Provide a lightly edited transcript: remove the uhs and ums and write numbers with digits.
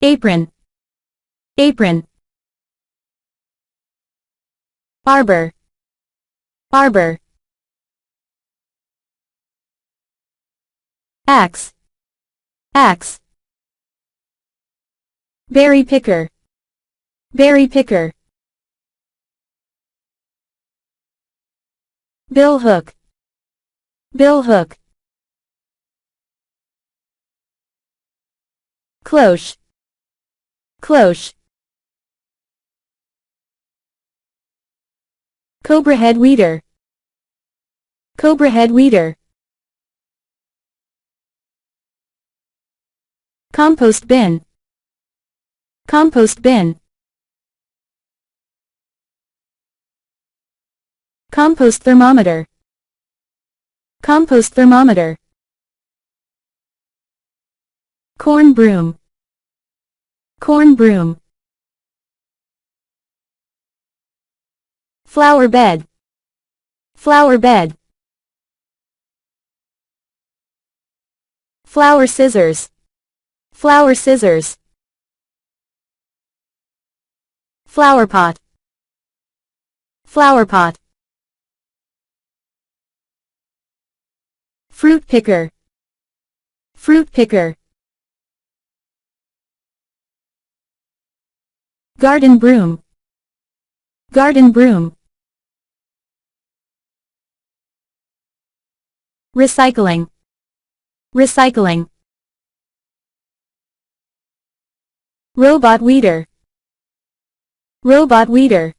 apron, apron. Arbor, arbor. Axe, axe. Berry picker, berry picker. Bill hook, bill hook. Cloche, cloche. Cobra head weeder, cobra head weeder. Compost bin, compost bin. Compost thermometer, compost thermometer. Corn broom, corn broom. Flower bed, flower bed. Flower scissors, flower scissors. Flower pot, flower pot. Fruit picker, fruit picker. Garden broom, garden broom. Recycling, recycling. Robot weeder, robot weeder.